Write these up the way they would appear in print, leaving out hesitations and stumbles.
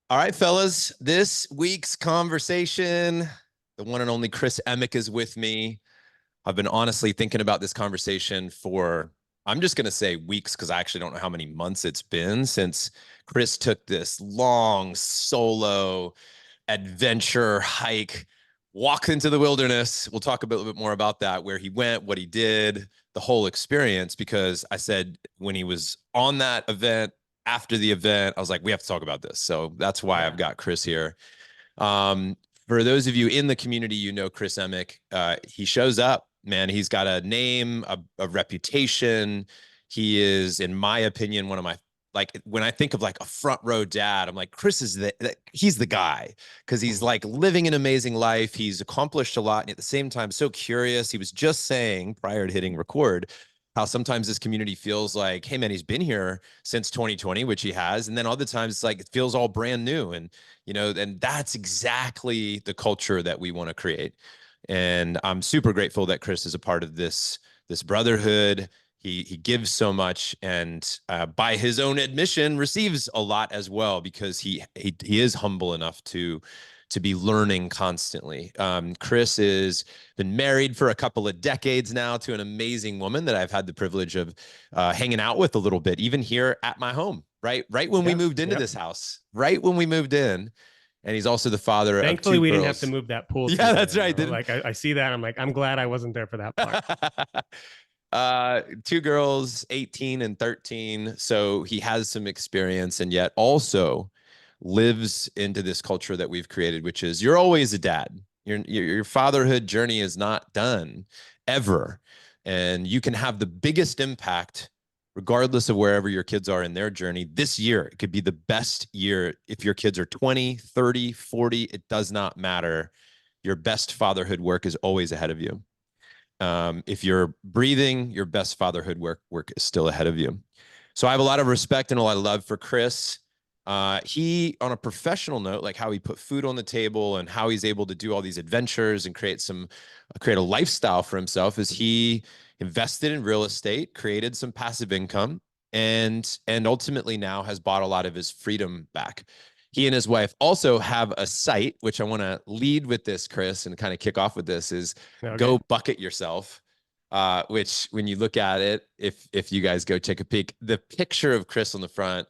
All right, fellas, this week's conversation, the one and only Chris Emick is with me. I've been honestly thinking about this conversation for, I'm just going to say weeks because I actually don't know how many months it's been since Chris took this long solo adventure hike, walked into the wilderness. We'll talk a little bit more about that, where he went, what he did, the whole experience. Because I said when he was on that event, after the event, I was like, we have to talk about this. So that's why I've Yeah. got Chris here. Um, for those of you in the community, you know Chris Emick. He shows up, man. He's got a name, a reputation. He is, in my opinion, one of my like when I think of like a front row dad, I'm like Chris is he's the guy because he's Mhm. like living an amazing life. He's accomplished a lot, and at the same time, so curious. He was just saying prior to hitting record how sometimes this community feels like, hey man, he's been here since 2020, which he has, and then other times it's like it feels all brand new. And that's exactly the culture that we want to create. And I'm super grateful that Chris is a part of this brotherhood. He gives so much, and by his own admission, receives a lot as well because he is humble enough to be learning constantly. Chris has been married for a couple of decades now to an amazing woman that I've had the privilege of hanging out with a little bit, even here at my home. Right when we Yep. moved into Yep. this house, right when we moved in, and he's also the father of Thankfully, two we didn't have to girls. move that pool Yeah, table that's in right. though. Didn't Like I see that. I'm like, I'm glad I wasn't there for that part. two girls, 18 and 13. So he has some experience and yet also lives into this culture that we've created, which is you're always a dad. Your fatherhood journey is not done ever. And you can have the biggest impact regardless of wherever your kids are in their journey. This year, it could be the best year. If your kids are 20, 30, 40, it does not matter. Your best fatherhood work is always ahead of you. If you're breathing, your best fatherhood work is still ahead of you. So I have a lot of respect and a lot of love for Chris. He, on a professional note, like how he put food on the table and how he's able to do all these adventures and create a lifestyle for himself, is he invested in real estate, created some passive income, and ultimately now has bought a lot of his freedom back. He and his wife also have a site, which I want to lead with this, Chris, and kind of kick off with this is Okay. Go Bucket Yourself. Which when you look at it, if you guys go take a peek, the picture of Chris on the front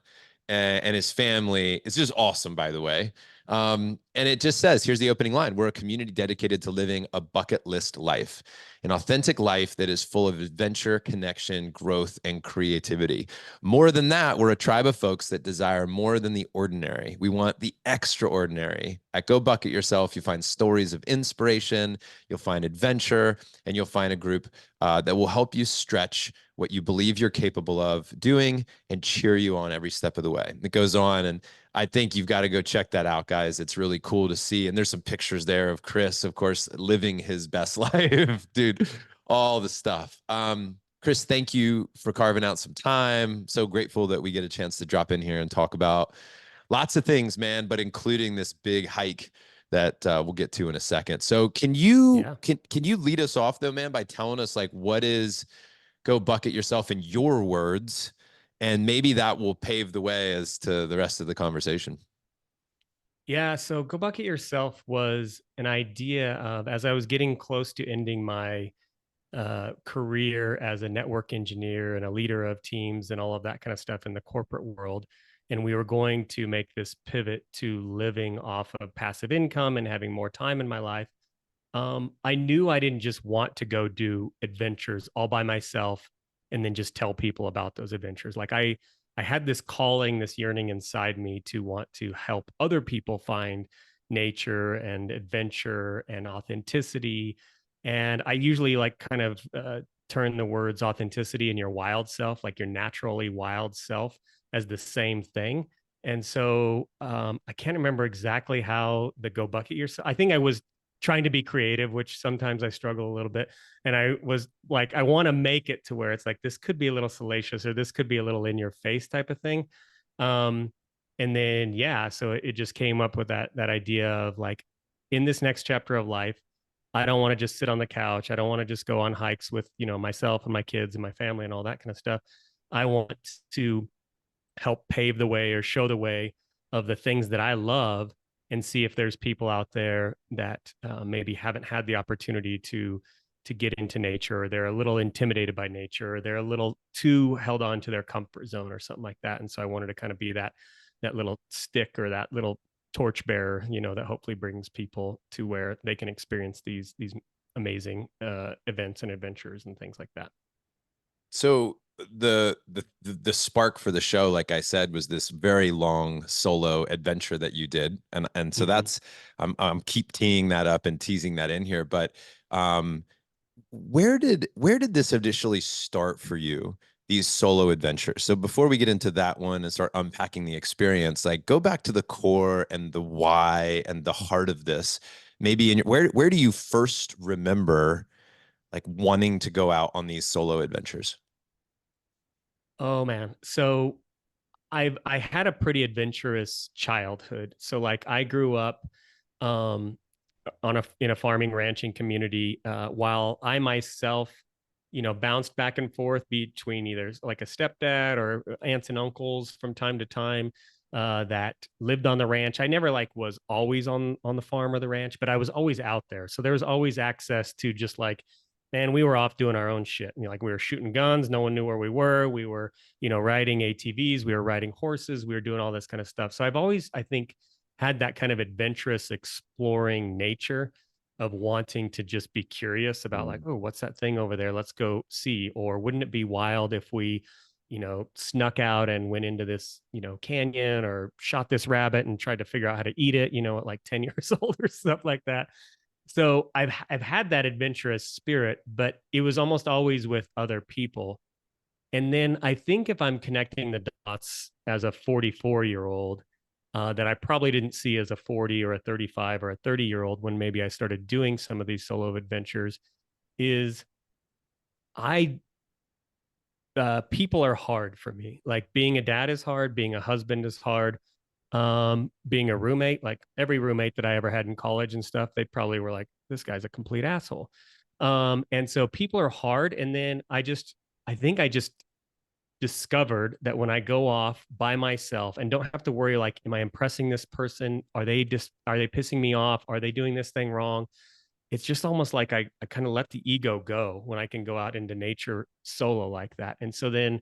and his family is just awesome, by the way. And it just says, here's the opening line: we're a community dedicated to living a bucket list life, an authentic life that is full of adventure, connection, growth, and creativity. More than that, we're a tribe of folks that desire more than the ordinary. We want the extraordinary. At Go Bucket Yourself, you find stories of inspiration, you'll find adventure, and you'll find a group that will help you stretch what you believe you're capable of doing and cheer you on every step of the way. It goes on, and I think you've got to go check that out, guys. It's really cool to see. And there's some pictures there of Chris, of course, living his best life, dude, all the stuff. Chris, thank you for carving out some time. So grateful that we get a chance to drop in here and talk about lots of things, man, but including this big hike that we'll get to in a second. So Yeah. can you lead us off though, man, by telling us like what is Go Bucket Yourself in your words, and maybe that will pave the way as to the rest of the conversation. Yeah. So Go Bucket Yourself was an idea of, as I was getting close to ending my career as a network engineer and a leader of teams and all of that kind of stuff in the corporate world. And we were going to make this pivot to living off of passive income and having more time in my life. I knew I didn't just want to go do adventures all by myself and then just tell people about those adventures. I had this calling, this yearning inside me to want to help other people find nature and adventure and authenticity. And I usually like kind of turn the words authenticity and your wild self, like your naturally wild self, as the same thing. And so I can't remember exactly how the Go Bucket Yourself. I think I was trying to be creative, which sometimes I struggle a little bit. And I was like, I want to make it to where it's like, this could be a little salacious or this could be a little in your face type of thing. Um, and then, yeah, so it just came up with that idea of like, in this next chapter of life, I don't want to just sit on the couch. I don't want to just go on hikes with, myself and my kids and my family and all that kind of stuff. I want to help pave the way or show the way of the things that I love and see if there's people out there that maybe haven't had the opportunity to get into nature, or they're a little intimidated by nature, or they're a little too held on to their comfort zone or something like that. And so I wanted to kind of be that little stick or that little torchbearer, that hopefully brings people to where they can experience these amazing events and adventures and things like that. So the spark for the show, like I said, was this very long solo adventure that you did, and so Mm-hmm. that's I'm keep teeing that up and teasing that in here, but um, where did this initially start for you? These solo adventures. So before we get into that one and start unpacking the experience, like go back to the core and the why and the heart of this. Maybe where do you first remember like wanting to go out on these solo adventures? Oh man. So I had a pretty adventurous childhood. So like I grew up um on a in a farming ranching community while I myself bounced back and forth between either like a stepdad or aunts and uncles from time to time that lived on the ranch. I never like was always on the farm or the ranch, but I was always out there, so there was always access to just like, man, we were off doing our own shit. Like we were shooting guns, no one knew where we were. We were riding ATVs, we were riding horses, we were doing all this kind of stuff. So I've always, I think, had that kind of adventurous exploring nature of wanting to just be curious about like, Mm. oh, what's that thing over there, let's go see. Or wouldn't it be wild if we snuck out and went into this canyon, or shot this rabbit and tried to figure out how to eat it at like 10 years old or stuff like that. So I've had that adventurous spirit, but it was almost always with other people. And then I think if I'm connecting the dots as a 44-year-old, that I probably didn't see as a 40 or a 35 or a 30-year-old when maybe I started doing some of these solo adventures, is I people are hard for me. Like being a dad is hard, being a husband is hard, being a roommate, like every roommate that I ever had in college and stuff, they probably were like, this guy's a complete asshole. And so people are hard. And then I think I just discovered that when I go off by myself and don't have to worry, like, am I impressing this person? Are they pissing me off? Are they doing this thing wrong? It's just almost like I kind of let the ego go when I can go out into nature solo like that. And so then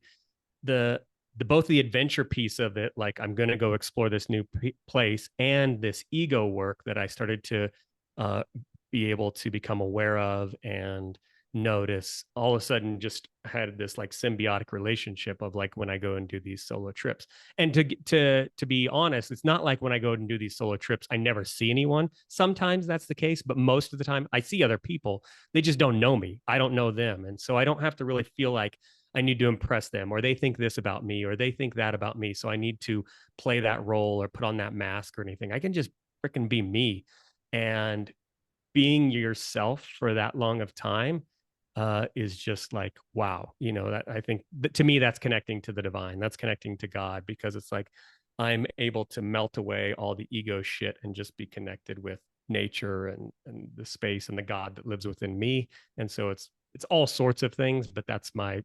the both the adventure piece of it, like I'm going to go explore this new place, and this ego work that I started to uh, be able to become aware of and notice, all of a sudden just had this like symbiotic relationship of like when I go and do these solo trips. And to be honest, it's not like when I go and do these solo trips I never see anyone. Sometimes that's the case, but most of the time I see other people. They just don't know me, I don't know them, and so I don't have to really feel like I need to impress them, or they think this about me, or they think that about me, so I need to play that role or put on that mask or anything. I can just freaking be me. And being yourself for that long of time is just like, wow. That I think that, to me, that's connecting to the divine, that's connecting to God, because it's like I'm able to melt away all the ego shit and just be connected with nature and the space and the God that lives within me. And so it's all sorts of things, but that's my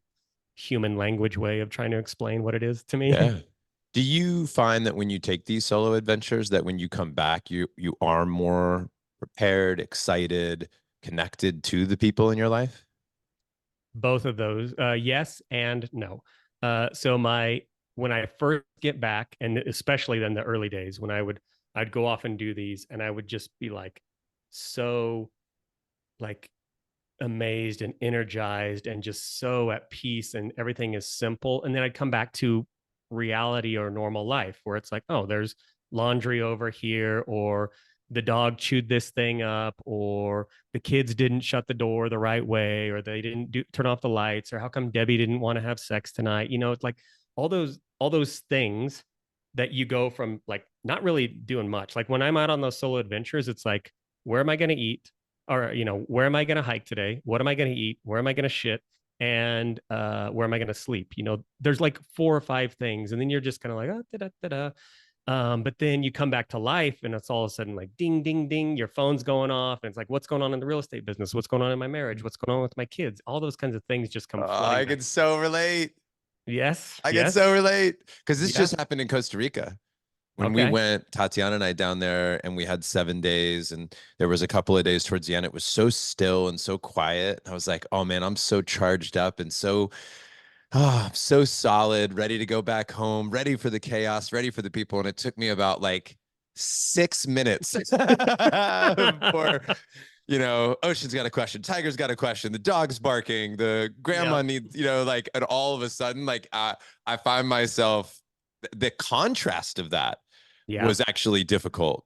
human language way of trying to explain what it is to me. Yeah. Do you find that when you take these solo adventures, that when you come back, you are more prepared, excited, connected to the people in your life? Both of those, yes and no. So my when I first get back, and especially then the early days when I'd go off and do these, and I would just be like so like amazed and energized and just so at peace, and everything is simple. And then I'd come back to reality or normal life where it's like, oh, there's laundry over here, or the dog chewed this thing up, or the kids didn't shut the door the right way, or they didn't turn off the lights, or how come Debbie didn't want to have sex tonight. It's like all those things that you go from like not really doing much. Like when I'm out on those solo adventures, it's like, where am I going to eat? Or where am I going to hike today? What am I going to eat? Where am I going to shit? And where am I going to sleep? There's like four or five things, and then you're just kind of like, oh, da, da, da, da. But then you come back to life, and it's all of a sudden like ding ding ding, your phone's going off, and it's like, what's going on in the real estate business? What's going on in my marriage? What's going on with my kids? All those kinds of things just come flooding I back. can so relate. Yes, I can so yes, relate because this yeah. just happened in Costa Rica. when we Okay. went, Tatiana and I down there, and we had 7 days, and there was a couple of days towards the end, it was so still and so quiet. I was like, oh man, I'm so charged up and so so solid, ready to go back home, ready for the chaos, ready for the people. And it took me about like 6 minutes for, Ocean's got a question, Tiger's got a question, the dog's barking, the grandma Yep. needs, like, and all of a sudden, like, I find myself, the contrast of that Yeah. was actually difficult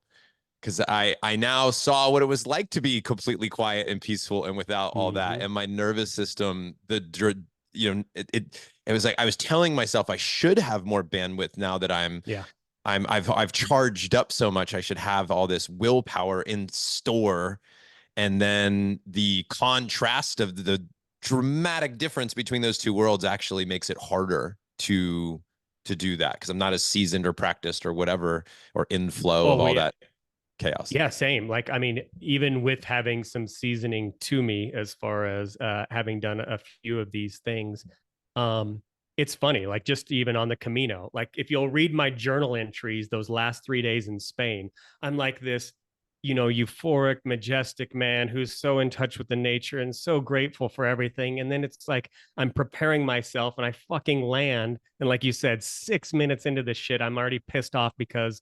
because I now saw what it was like to be completely quiet and peaceful and without all that. Hmm. And my nervous system, it was like I was telling myself I should have more bandwidth now that Yeah. I've charged up so much. I should have all this willpower in store. And then the contrast of the dramatic difference between those two worlds actually makes it harder to do that because I'm not as seasoned or practiced or whatever or in flow of Oh, all yeah. that chaos. Yeah, same. Like, I mean, even with having some seasoning to me, as far as having done a few of these things, um, it's funny. Like, just even on the Camino, like if you'll read my journal entries, those last 3 days in Spain, I'm like this, euphoric, majestic man who's so in touch with the nature and so grateful for everything. And then it's like I'm preparing myself, and I fucking land, and like you said, 6 minutes into this shit, I'm already pissed off because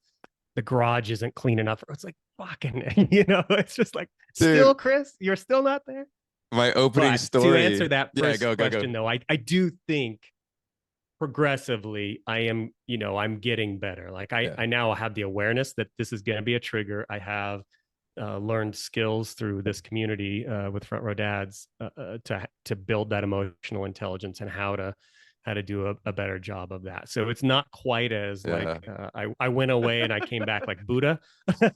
the garage isn't clean enough. It's like fucking, it's just like, Dude, still, Chris, you're still not there. my opening But to answer story. that Yeah, first go, go, go. question, though, I do think progressively I am, I'm getting better. Like Yeah. I now have the awareness that this is going to be a trigger. I have learned skills through this community with Front Row Dads to build that emotional intelligence and how to do a better job of that. So it's not quite as like Yeah. I went away and I came back like Buddha,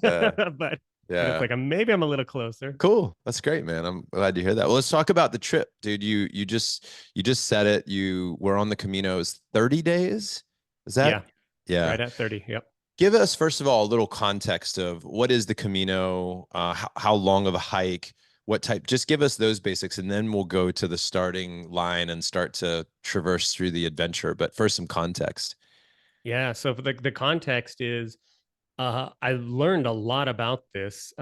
Yeah. but it's Yeah. like maybe I'm a little closer. Cool. That's great, man. I'm glad to hear that. Well, let's talk about the trip, dude. You just said it. You were on the Caminos 30 days. Is that? Yeah, Yeah. right at 30. Yep. Give us first of all a little context of what is the Camino, how long of a hike, what type. Just give us those basics, and then we'll go to the starting line and start to traverse through the adventure. But first, some context. Yeah. So for the context is I learned a lot about this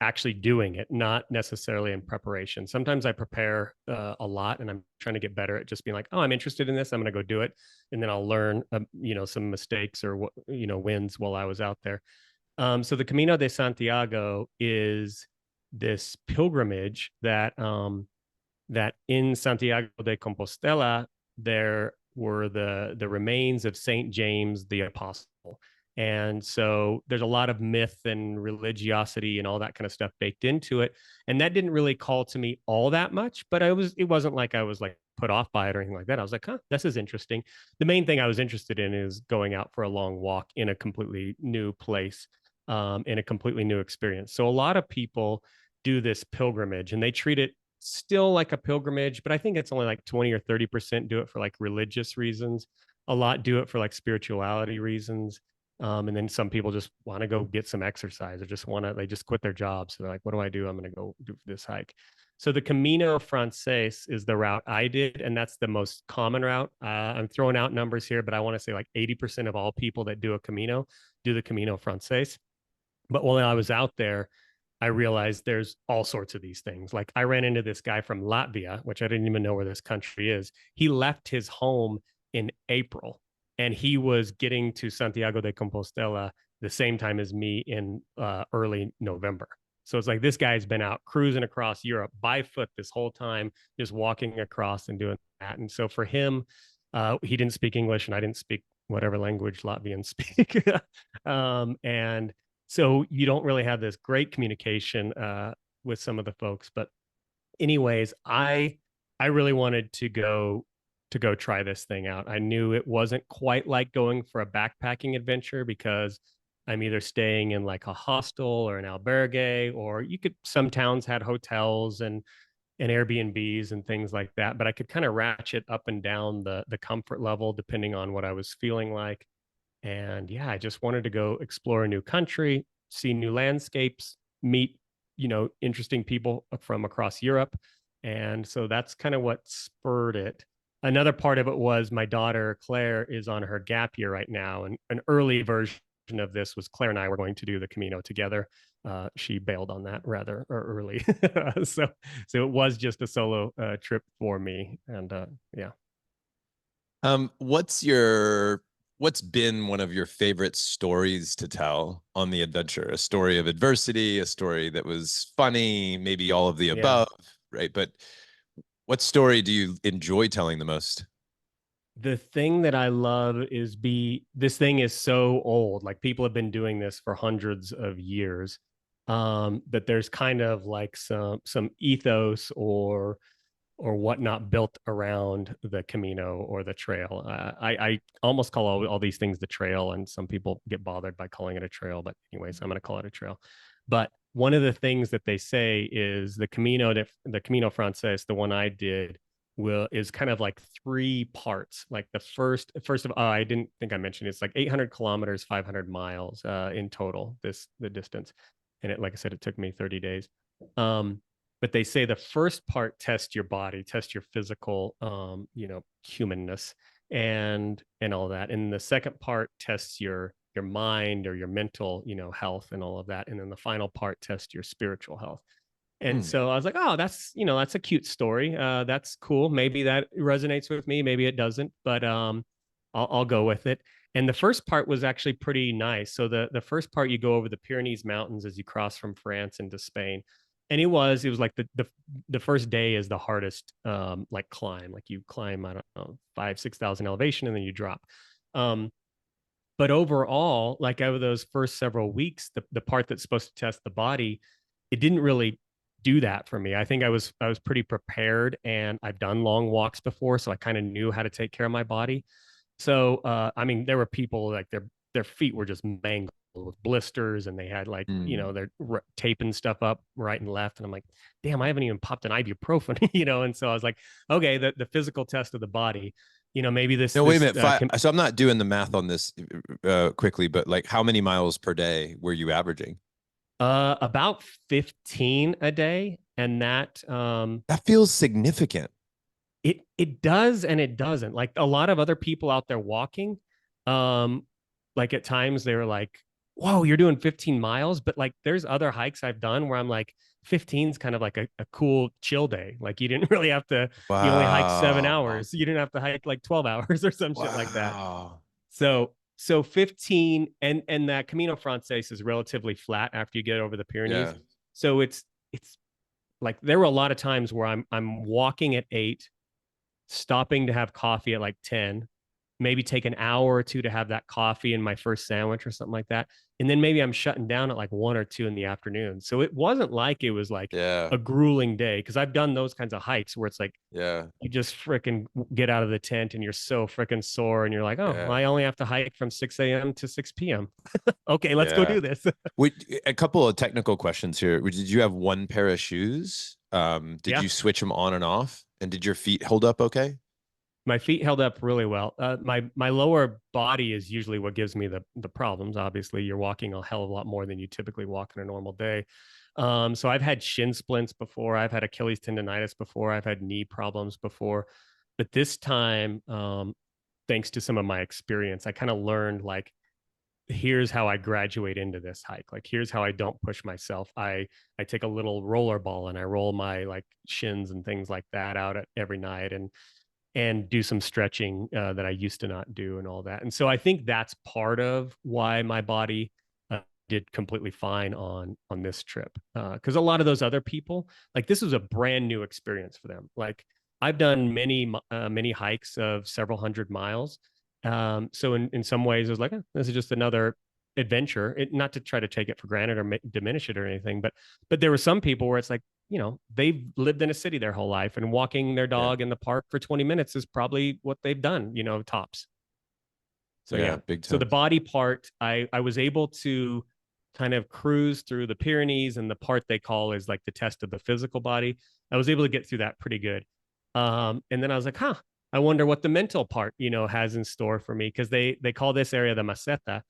actually doing it, not necessarily in preparation. Sometimes I prepare a lot, and I'm trying to get better at just being like, oh, I'm interested in this. I'm going to go do it. And then I'll learn, some mistakes or, wins while I was out there. So the Camino de Santiago is this pilgrimage that in Santiago de Compostela there were the remains of Saint James the Apostle. And so there's a lot of myth and religiosity and all that kind of stuff baked into it. And that didn't really call to me all that much, but it wasn't like I was like put off by it or anything like that. I was like, huh, this is interesting. The main thing I was interested in is going out for a long walk in a completely new place, in a completely new experience. So a lot of people do this pilgrimage and they treat it still like a pilgrimage, but I think it's only like 20 or 30% do it for like religious reasons. A lot do it for like spirituality reasons. And then some people just want to go get some exercise or they just quit their jobs. So they're like, what do I do? I'm going to go do this hike. So the Camino Frances is the route I did, and that's the most common route. I'm throwing out numbers here, but I want to say like 80% of all people that do a Camino do the Camino Frances. But while I was out there, I realized there's all sorts of these things. Like I ran into this guy from Latvia, which I didn't even know where this country is. He left his home in April and he was getting to Santiago de Compostela the same time as me in early November. So it's like this guy's been out cruising across Europe by foot this whole time, just walking across and doing that. And so for him, he didn't speak English and I didn't speak whatever language Latvians speak. And so you don't really have this great communication with some of the folks. But anyways, I really wanted to go try this thing out. I knew it wasn't quite like going for a backpacking adventure because I'm either staying in like a hostel or an albergue, or some towns had hotels and Airbnbs and things like that. But I could kind of ratchet up and down the comfort level depending on what I was feeling like. And yeah, I just wanted to go explore a new country, see new landscapes, meet, interesting people from across Europe. And so that's kind of what spurred it. Another part of it was my daughter Claire is on her gap year right now, and an early version of this was Claire and I were going to do the Camino together. She bailed on that rather early. so so it was just a solo trip for me. And yeah. What's been one of your favorite stories to tell on the adventure? A story of adversity, a story that was funny, maybe all of the Yeah. above, right? But what story do you enjoy telling the most? The thing that I love is this thing is so old. Like people have been doing this for hundreds of years. That there's kind of like some ethos or whatnot built around the Camino or the trail. I almost call all these things the trail, and some people get bothered by calling it a trail. But anyways, I'm going to call it a trail. But one of the things that they say is the Camino Frances, the one I did, will is kind of like three parts. Like the first of I didn't think I mentioned it's like 800 kilometers, 500 miles in total. The distance, and it like I said, it took me 30 days. Um, but they say the first part test your body, test your physical humanness and all that, and the second part tests your mind or your mental health and all of that, and then the final part tests your spiritual health. And Hmm. so I was like, oh, that's a cute story. That's cool. Maybe that resonates with me. Maybe it doesn't, but I'll go with it. And the first part was actually pretty nice. So the first part, you go over the Pyrenees Mountains as you cross from France into Spain. And it was like the first day is the hardest like climb. Like you climb, I don't know, 5,000 to 6,000 elevation and then you drop. Um, but overall, like over those first several weeks, the part that's supposed to test the body, it didn't really do that for me. I think I was pretty prepared, and I've done long walks before, so I kind of knew how to take care of my body. So I mean, there were people like their feet were just mangled with blisters, and they had like Hmm. they're taping stuff up right and left, and I'm like, damn, I haven't even popped an ibuprofen, And so I was like, okay, the physical test of the body, maybe this No, wait a this minute. So I'm not doing the math on this quickly, but like how many miles per day were you averaging? About 15 a day, and that That feels significant. it does and it doesn't. Like a lot of other people out there walking, um, like at times they were like, "Whoa, you're doing 15 miles," but like there's other hikes I've done where I'm like, 15 is kind of like a cool chill day. Like you didn't really have to, you only hiked seven Wow. hours. You didn't have to hike like 12 hours or some shit like that. Wow. So 15 and that Camino Frances is relatively flat after you get over the Pyrenees. Yeah. So it's like there were a lot of times where I'm walking at 8, stopping to have coffee at like 10, maybe take an hour or two to have that coffee and my first sandwich or something like that. And then maybe I'm shutting down at like 1 or 2 in the afternoon. So it wasn't like it was like Yeah. a grueling day, because I've done those kinds of hikes where it's like Yeah. you just freaking get out of the tent and you're so freaking sore and you're like, oh, Yeah. I only have to hike from 6 a.m. to 6 p.m. Okay, let's go Yeah. do this. A couple of technical questions here. Did you have one pair of shoes? Did Yeah, you switch them on and off? And did your feet hold up okay? my feet held up really well. My lower body is usually what gives me the problems. Obviously, you're walking a hell of a lot more than you typically walk in a normal day. So I've had shin splints before. I've had Achilles tendonitis before. I've had knee problems before. But this time, thanks to some of my experience, I kind of learned like, here's how I graduate into this hike. Like, here's how I don't push myself. I take a little roller ball and I roll my like shins and things like that out every night, and do some stretching that I used to not do and all that. And so I think that's part of why my body did completely fine on this trip. Because a lot of those other people, like this was a brand new experience for them. Like I've done many hikes of several hundred miles. So in some ways, it was like, this is just another adventure. Not to try to take it for granted or diminish it or anything, but there were some people where it's like, they've lived in a city their whole life, and walking their Yeah. dog in the park for 20 minutes is probably what they've done, tops. So Yeah, yeah. big So the time. body part, I was able to kind of cruise through the Pyrenees, and the part they call is like the test of the physical body. I was able to get through that pretty good. And then I was like, I wonder what the mental part, has in store for me, because they call this area the Meseta,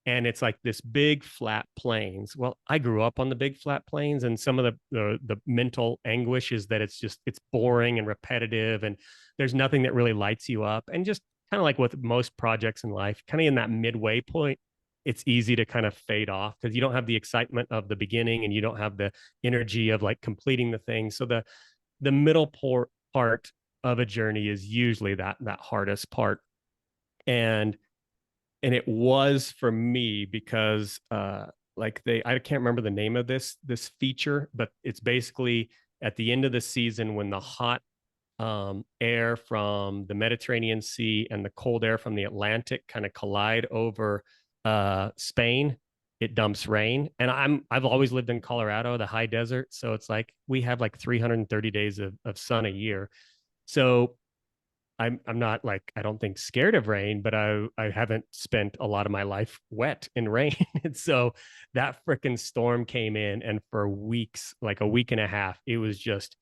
and it's like this big flat plains. Well, I grew up on the big flat plains, and some of the mental anguish is that it's boring and repetitive, and there's nothing that really lights you up, and just kind of like with most projects in life, kind of in that midway point. it's easy to kind of fade off because you don't have the excitement of the beginning and you don't have the energy of like completing the thing. So the middle part of a journey is usually that hardest part. And it was for me because like I can't remember the name of this feature, but it's basically at the end of the season when the hot air from the Mediterranean Sea and the cold air from the Atlantic kind of collide over Spain. It dumps rain, and I've always lived in Colorado, the high desert, so it's like we have like 330 days of sun a year. So I'm not like, I don't think scared of rain, but I haven't spent a lot of my life wet in rain. And so that freaking storm came in, and for weeks, like a week and a half, it was just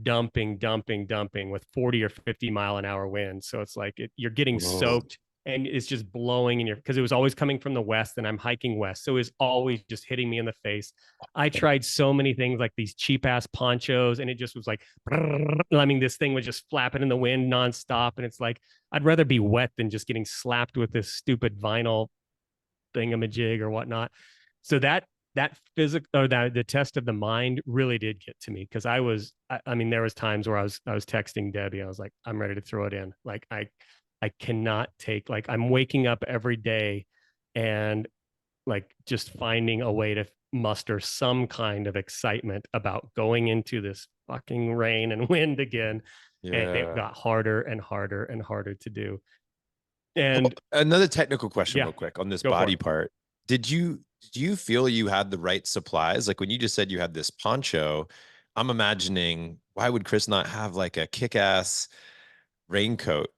dumping with 40 or 50-mile-an-hour winds. So it's like you're getting Whoa. soaked and it's just blowing in your, because it was always coming from the west and I'm hiking west. So it's always just hitting me in the face. I tried so many things like these cheap ass ponchos and it just was like, I mean, this thing was just flapping in the wind nonstop. And it's like, I'd rather be wet than just getting slapped with this stupid vinyl thingamajig or whatnot. So that physical or that the test of the mind really did get to me because I mean there was times where I was texting Debbie. I was like, I'm ready to throw it in. Like I cannot take, like I'm waking up every day and like just finding a way to muster some kind of excitement about going into this fucking rain and wind again. And it Yeah. got harder and harder and harder to do. Well, And another technical question yeah, real quick on this go for body it. part. Do you feel you had the right supplies? Like when you just said you had this poncho, I'm imagining why would Chris not have like a kick-ass raincoat?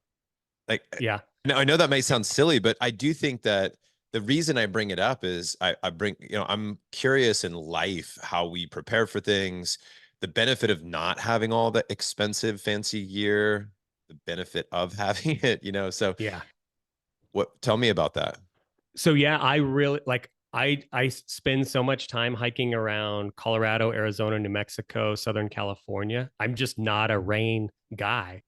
Like Yeah, now I know that might sound silly, but I do think that the reason I bring it up is I bring, I'm curious in life how we prepare for things, the benefit of not having all the expensive fancy gear, the benefit of having it, So yeah. tell me about that. So yeah, I really like I spend so much time hiking around Colorado, Arizona, New Mexico, Southern California. I'm just not a rain guy.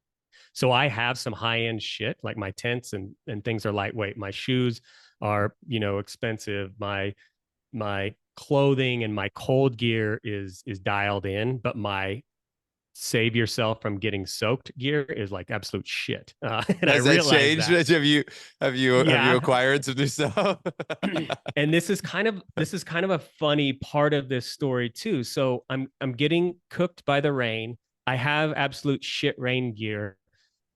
So I have some high-end shit, like my tents and things are lightweight. My shoes are, expensive. My clothing and my cold gear is dialed in, but my save yourself from getting soaked gear is like absolute shit. And I Has that realize changed? that. Have you Yeah. acquired some new stuff? And this is kind of a funny part of this story too. So I'm getting cooked by the rain. I have absolute shit rain gear.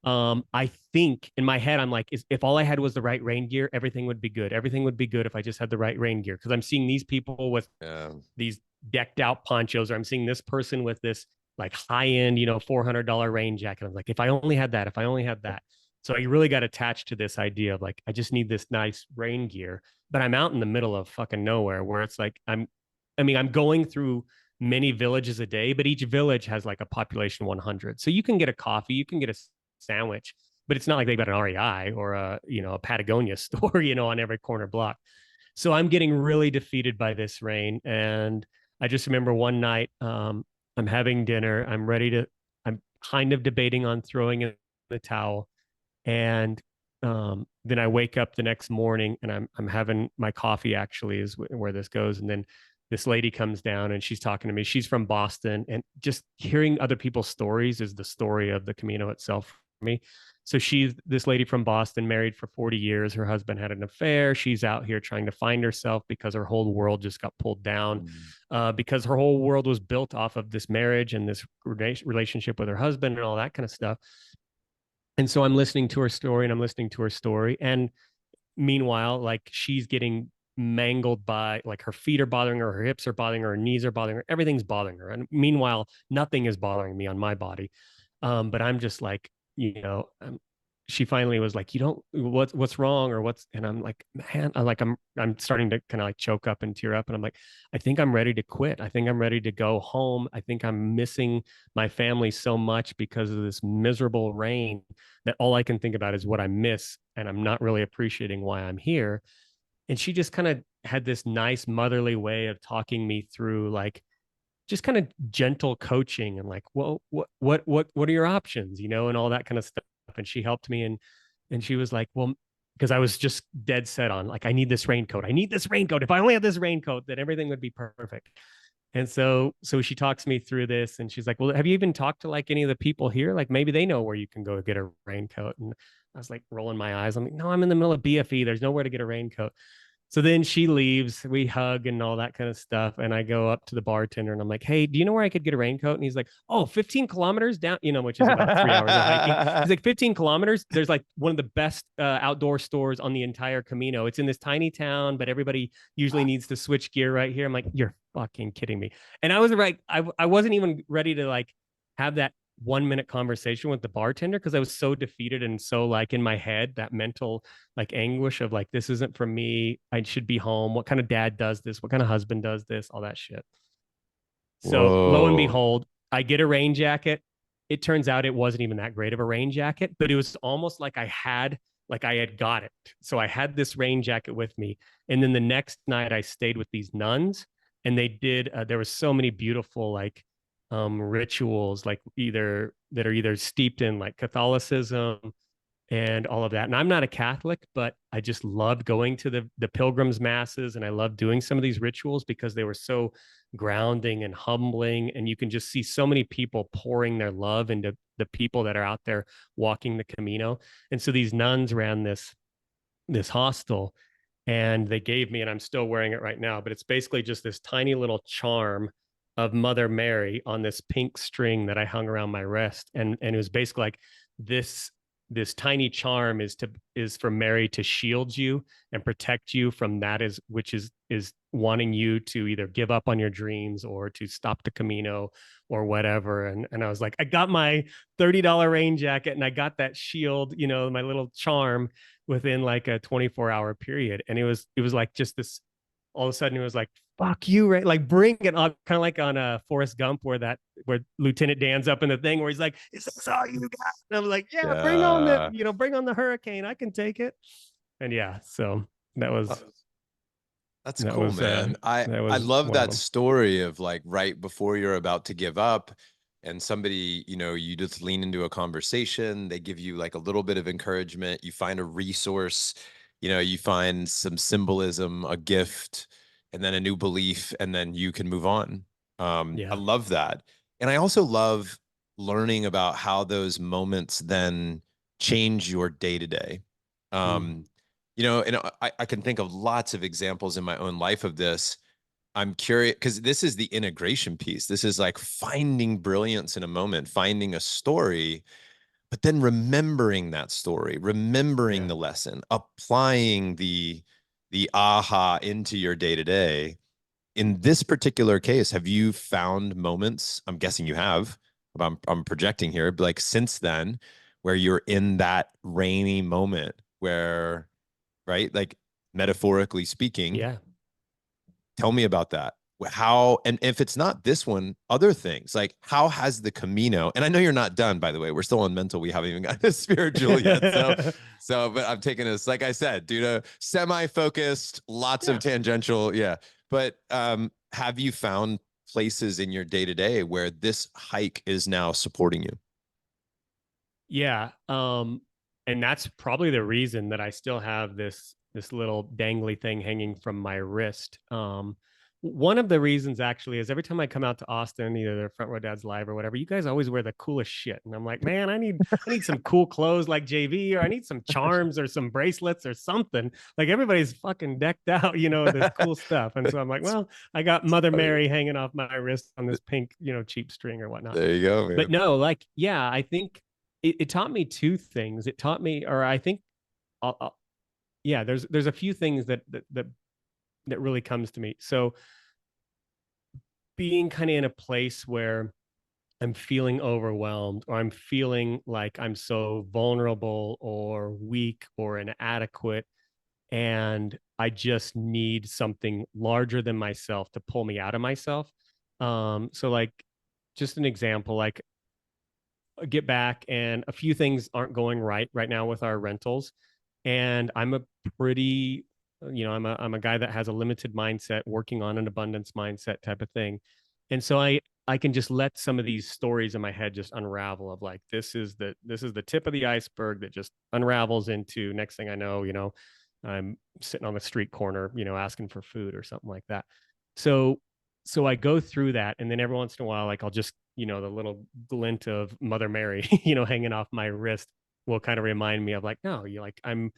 I think in my head I'm like, if all I had was the right rain gear, everything would be good. Everything would be good if I just had the right rain gear. Because I'm seeing these people with Yeah. these decked out ponchos, or I'm seeing this person with this like high end, $400 rain jacket. I'm like, if I only had that, if I only had that. So I really got attached to this idea of like, I just need this nice rain gear, but I'm out in the middle of fucking nowhere where it's like, I'm going through many villages a day, but each village has like a population 100. So you can get a coffee, you can get a sandwich, but it's not like they've got an REI or a Patagonia store, on every corner block. So I'm getting really defeated by this rain. And I just remember one night, I'm having dinner. I'm kind of debating on throwing in the towel. And then I wake up the next morning and I'm having my coffee actually is where this goes. And then this lady comes down and she's talking to me. She's from Boston, and just hearing other people's stories is the story of the Camino itself for me. So she's this lady from Boston, married for 40 years. Her husband had an affair. She's out here trying to find herself because her whole world just got pulled down, Mm. because her whole world was built off of this marriage and this relationship with her husband and all that kind of stuff. And so I'm listening to her story and I'm listening to her story. And meanwhile, like she's getting mangled by, like, her feet are bothering her, her hips are bothering her, her knees are bothering her, everything's bothering her. And meanwhile, nothing is bothering me on my body. But I'm just like, she finally was like, you don't, what's wrong or what's, and I'm like, man, I'm starting to kind of like choke up and tear up. And I'm like, I think I'm ready to quit. I think I'm ready to go home. I think I'm missing my family so much because of this miserable rain that all I can think about is what I miss. And I'm not really appreciating why I'm here. And she just kind of had this nice motherly way of talking me through, like, just kind of gentle coaching and like, well, what are your options, and all that kind of stuff. And she helped me, and she was like, well, because I was just dead set on like, I need this raincoat. I need this raincoat. If I only had this raincoat, then everything would be perfect. And so she talks me through this and she's like, well, have you even talked to like any of the people here? Like maybe they know where you can go get a raincoat. And I was like rolling my eyes. I'm like, no, I'm in the middle of BFE. There's nowhere to get a raincoat. So then she leaves, we hug and all that kind of stuff. And I go up to the bartender and I'm like, hey, do you know where I could get a raincoat? And he's like, oh, 15 kilometers down, which is about 3 hours of hiking. He's like, 15 kilometers. There's like one of the best outdoor stores on the entire Camino. It's in this tiny town, but everybody usually needs to switch gear right here. I'm like, you're fucking kidding me. And I was like, I wasn't even ready to like have that 1 minute conversation with the bartender because I was so defeated and so like in my head, that mental like anguish of like, this isn't for me. I should be home. What kind of dad does this? What kind of husband does this? All that shit. So lo and Whoa. behold, I get a rain jacket. It turns out it wasn't even that great of a rain jacket, but it was almost like I had got it. So I had this rain jacket with me. And then the next night I stayed with these nuns and they did, there was so many beautiful like rituals, like either steeped in like Catholicism and all of that. And I'm not a Catholic, but I just loved going to the pilgrims masses and I loved doing some of these rituals because they were so grounding and humbling. And you can just see so many people pouring their love into the people that are out there walking the Camino. And so these nuns ran this hostel and they gave me, and I'm still wearing it right now, but it's basically just this tiny little charm of Mother Mary on this pink string that I hung around my wrist. And it was basically like this this tiny charm is for Mary to shield you and protect you from that is which is wanting you to either give up on your dreams or to stop the Camino or whatever. And I was like, I got my $30 rain jacket and I got that shield, my little charm within like a 24-hour period. And it was like just this all of a sudden it was like, fuck you, right? Like bring it up, kind of like on a Forrest Gump where Lieutenant Dan's up in the thing where he's like, is this all you got? And I'm like, yeah, Yeah. bring on the hurricane. I can take it. And yeah, so that Uh, was That's that cool, was man. I that I was love one of that them. story of like right before you're about to give up and somebody, you just lean into a conversation, they give you like a little bit of encouragement, you find a resource, you find some symbolism, a gift, and then a new belief, and then you can move on. I Yeah. love that. And I also love learning about how those moments then change your day to day. Mm. And I can think of lots of examples in my own life of this. I'm curious because this is the integration piece. This is like finding brilliance in a moment, finding a story, but then remembering that story, remembering Yeah. the lesson, applying the aha into your day to day. In this particular case, have you found moments? I'm guessing you have. But I'm projecting here, but like since then, where you're in that rainy moment where, right? Like metaphorically speaking, Yeah. tell me about that. How, and if it's not this one, other things like how has the Camino, and I know you're not done, by the way, we're still on mental. We haven't even gotten to spiritual yet. But I'm taking this, like I said, due to semi-focused, lots of Yeah. tangential. Yeah. But have you found places in your day to day where this hike is now supporting you? Yeah. And that's probably the reason that I still have this little dangly thing hanging from my wrist. One of the reasons actually is every time I come out to Austin, either the Front Row Dads Live or whatever, you guys always wear the coolest shit. And I'm like, man, I need some cool clothes like JV, or I need some charms or some bracelets or something. Like everybody's fucking decked out, this cool stuff. And so I'm like, well, I got Mother Funny. Mary hanging off my wrist on this pink, cheap string or whatnot. There you go, But man. no, like, yeah, I think it taught me two things. It taught me, or I think, yeah, there's a few things that really comes to me. So being kind of in a place where I'm feeling overwhelmed, or I'm feeling like I'm so vulnerable or weak or inadequate, and I just need something larger than myself to pull me out of myself. So like, just an example, like get back and a few things aren't going right now with our rentals, and I'm a pretty I'm a guy that has a limited mindset, working on an abundance mindset type of thing. And so I can just let some of these stories in my head just unravel of like, this is the tip of the iceberg that just unravels into, next thing I know, I'm sitting on the street corner, asking for food or something like that. So so I go through that, and then every once in a while, like I'll just, the little glint of Mother Mary, hanging off my wrist will kind of remind me of like, no, you like I'm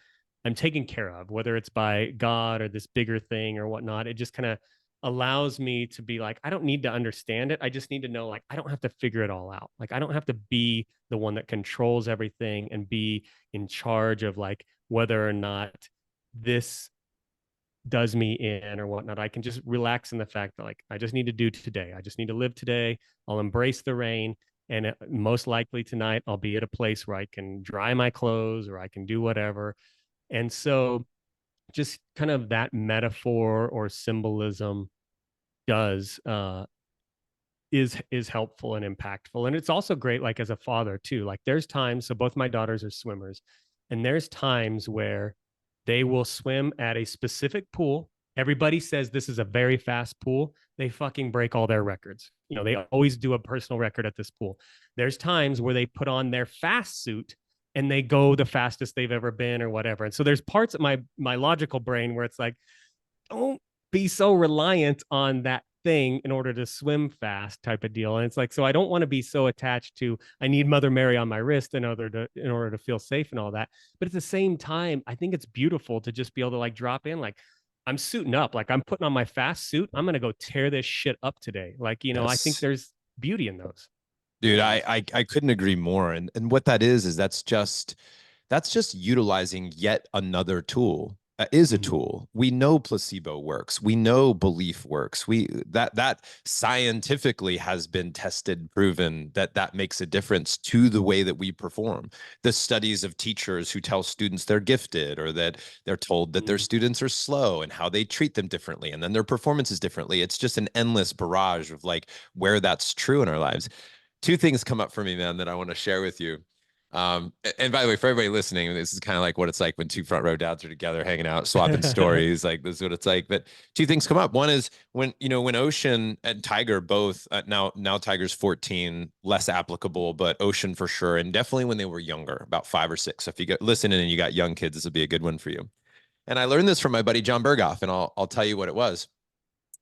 taken care of, whether it's by God or this bigger thing or whatnot. It just kind of allows me to be like, I don't need to understand it. I just need to know, like, I don't have to figure it all out. Like, I don't have to be the one that controls everything and be in charge of like whether or not this does me in or whatnot. I can just relax in the fact that like I just need to do today. I just need to live today. I'll embrace the rain. And most likely tonight, I'll be at a place where I can dry my clothes or I can do whatever. And so, just kind of that metaphor or symbolism does is helpful and impactful. And it's also great, like as a father too. Like there's times, so both my daughters are swimmers, and there's times where they will swim at a specific pool. Everybody says this is a very fast pool. They fucking break all their records. They always do a personal record at this pool. There's times where they put on their fast suit and they go the fastest they've ever been or whatever. And so there's parts of my logical brain where it's like, don't be so reliant on that thing in order to swim fast type of deal. And it's like, so I don't want to be so attached to, I need Mother Mary on my wrist in order to feel safe and all that. But at the same time, I think it's beautiful to just be able to like drop in, like I'm suiting up, like I'm putting on my fast suit. I'm going to go tear this shit up today. Like, I think Yes. there's beauty in those. Dude, I couldn't agree more. And what that is that's just utilizing yet another tool. Is a Mhm. tool. We know placebo works. We know belief works. That scientifically has been tested, proven that that makes a difference to the way that we perform. The studies of teachers who tell students they're gifted or that they're told that their Mhm. students are slow and how they treat them differently and then their performance is differently. It's just an endless barrage of like where that's true in our lives. Two things come up for me, man, that I want to share with you. And by the way, for everybody listening, this is kind of like what it's like when two front row dads are together hanging out, swapping stories. Like this is what it's like. But two things come up. One is when Ocean and Tiger both now Tiger's 14, less applicable, but Ocean for sure, and definitely when they were younger, about 5 or 6. So if you get listening and you got young kids, this will be a good one for you. And I learned this from my buddy John Berghoff, and I'll tell you what it was.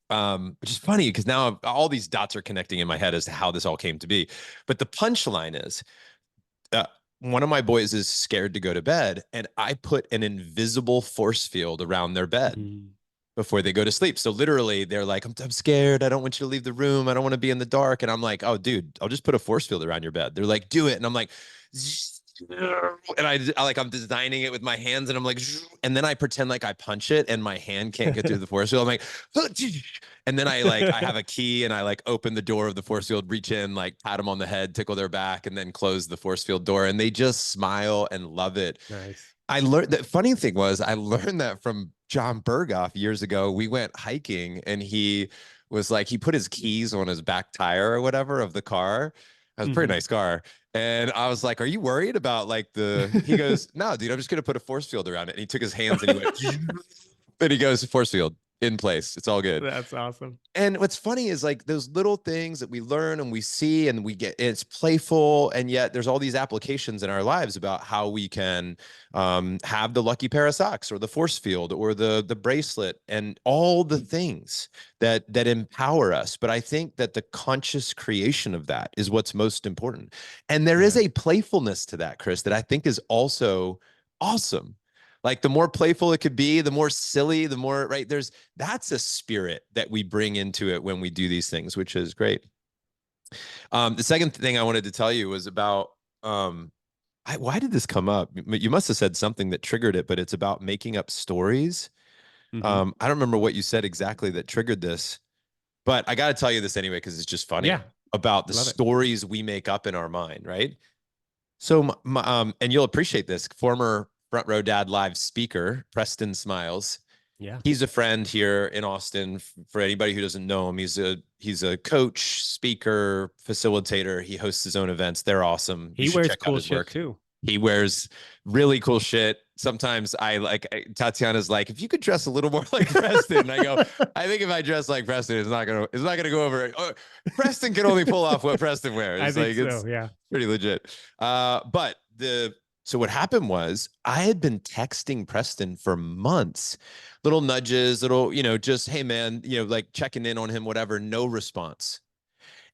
Which is funny because now all these dots are connecting in my head as to how this all came to be. But the punchline is uh, one of my boys is scared to go to bed, and I put an invisible force field around their bed Mhm. before they go to sleep. So literally, they're like, I'm scared. I don't want you to leave the room. I don't want to be in the dark. And I'm like, oh, dude, I'll just put a force field around your bed. They're like, do it. And I'm like, and I'm designing it with my hands, and I'm like, and then I pretend like I punch it, and my hand can't get through the force field. I'm like, and then I have a key, and I like open the door of the force field, reach in, like pat them on the head, tickle their back, and then close the force field door, and they just smile and love it. Nice. I learned the funny thing was I learned that from John Berghoff years ago. We went hiking and he was like, he put his keys on his back tire or whatever of the car. It was a pretty Mhm. nice car. And I was like, are you worried about like he goes, no, dude, I'm just going to put a force field around it. And he took his hands and he went, then he goes, force field in place. It's all good. That's awesome. And what's funny is like those little things that we learn and we see and we get, it's playful. And yet there's all these applications in our lives about how we can have the lucky pair of socks or the force field or the bracelet and all the things that empower us. But I think that the conscious creation of that is what's most important. And there is Yeah. a playfulness to that, Chris, that I think is also awesome. Like the more playful it could be, the more silly, the more, right? That's a spirit that we bring into it when we do these things, which is great. The second thing I wanted to tell you was about why did this come up? You must have said something that triggered it, but it's about making up stories. Mhm. I don't remember what you said exactly that triggered this, but I got to tell you this anyway because it's just Yeah. funny about the Love it. stories we make up in our mind, right? So, and you'll appreciate this. Former Front Row Dad Live speaker Preston Smiles, Yeah. he's a friend here in Austin. For anybody who doesn't know him, he's a coach, speaker, facilitator. He hosts his own events. They're awesome. You He should wears check out cool his shit work. too. He wears really cool shit. Sometimes Tatiana's like, if you could dress a little more like Preston. And I go, I think if I dress like Preston, it's not gonna go over. Oh, Preston can only pull off what Preston I wears. think Like so. it's Yeah. pretty legit. But the so what happened was I had been texting Preston for months, little nudges, little, just, hey man, like checking in on him, whatever, no response.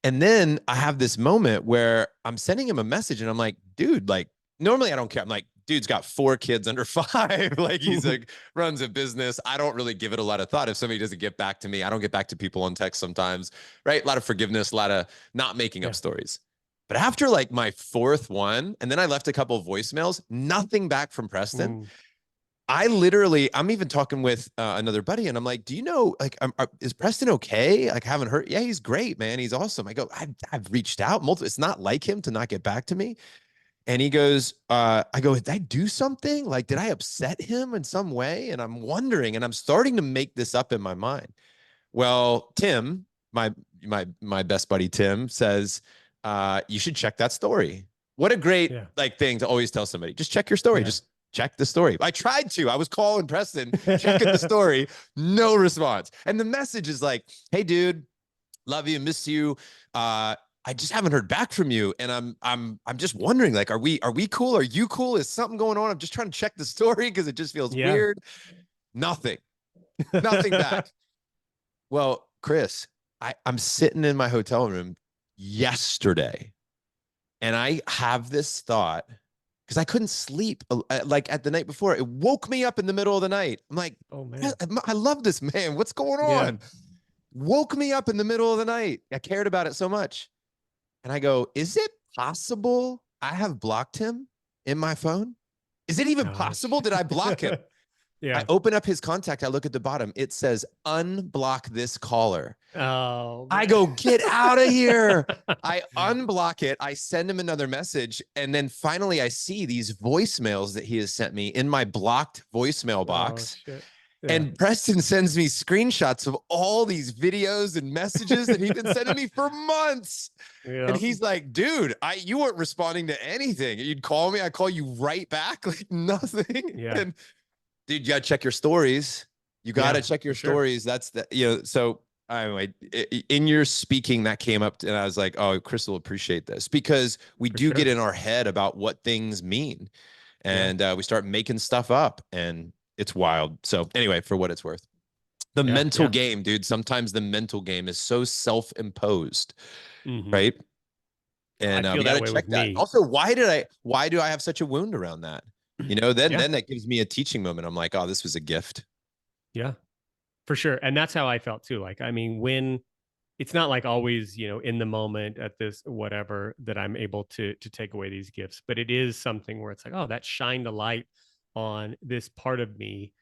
And then I have this moment where I'm sending him a message and I'm like, dude, like normally I don't care. I'm like, dude's got 4 kids under 5. Like he's like runs a business. I don't really give it a lot of thought. If somebody doesn't get back to me, I don't get back to people on text sometimes, right? A lot of forgiveness, a lot of not making up Yeah. stories. But after like my fourth one, and then I left a couple of voicemails, nothing back from Preston. Mm. I'm even talking with another buddy, and I'm like, do you know, like, is Preston okay? Like, I haven't heard. Yeah, he's great, man. He's awesome. I go, I've reached out multiple. It's not like him to not get back to me. And he goes, I go, did I do something? Like, did I upset him in some way? And I'm wondering, and I'm starting to make this up in my mind. Well, Tim, my best buddy Tim says, you should check that story. What a great Yeah. like thing to always tell somebody. Just check your story. Yeah. Just check the story. I tried to. I was calling Preston, checking the story, no response. And the message is like, hey, dude, love you, miss you. I just haven't heard back from you. And I'm just wondering, like, are we cool? Are you cool? Is something going on? I'm just trying to check the story because it just feels Yeah. weird. Nothing. Nothing back. Well, Chris, I'm sitting in my hotel room yesterday and I have this thought because I couldn't sleep like at the night before. It woke me up in the middle of the night. I'm like, Oh man. I love this man. What's going Yeah. on? Woke me up in the middle of the night. I cared about it so much. And I go, is it possible I have blocked him in my phone? Is it even Gosh. possible? Did I block him? I Yeah. open up his contact. I look at the bottom. It says unblock this caller. Oh I man. go, get out of here. I unblock it. I send him another message. And then finally, I see these voicemails that he has sent me in my blocked voicemail Oh box. shit. Yeah. And Preston sends me screenshots of all these videos and messages that he's been sending me for months. And Yeah. he's like, dude, you weren't responding to anything. You'd call me, I call you right back, like nothing. Yeah. And dude, you gotta check your stories. You gotta Yeah. check your For sure. stories. That's so anyway, in your speaking, that came up, and I was like, oh, Chris will appreciate this because we For do get sure. in our head about what things mean, Yeah. and we start making stuff up, and it's wild. So anyway, for what it's worth, the Yeah. mental Yeah. game, dude. Sometimes the mental game is so self-imposed, Hmm. right? I And feel we got that to way check with that. me. Also, why do I have such a wound around that? Then Yeah. then that gives me a teaching moment. I'm like, oh, this was a gift. Yeah. For sure. And that's how I felt too. Like, I mean, when it's not like always, in the moment at this whatever that I'm able to take away these gifts, but it is something where it's like, oh, that shined a light on this part of me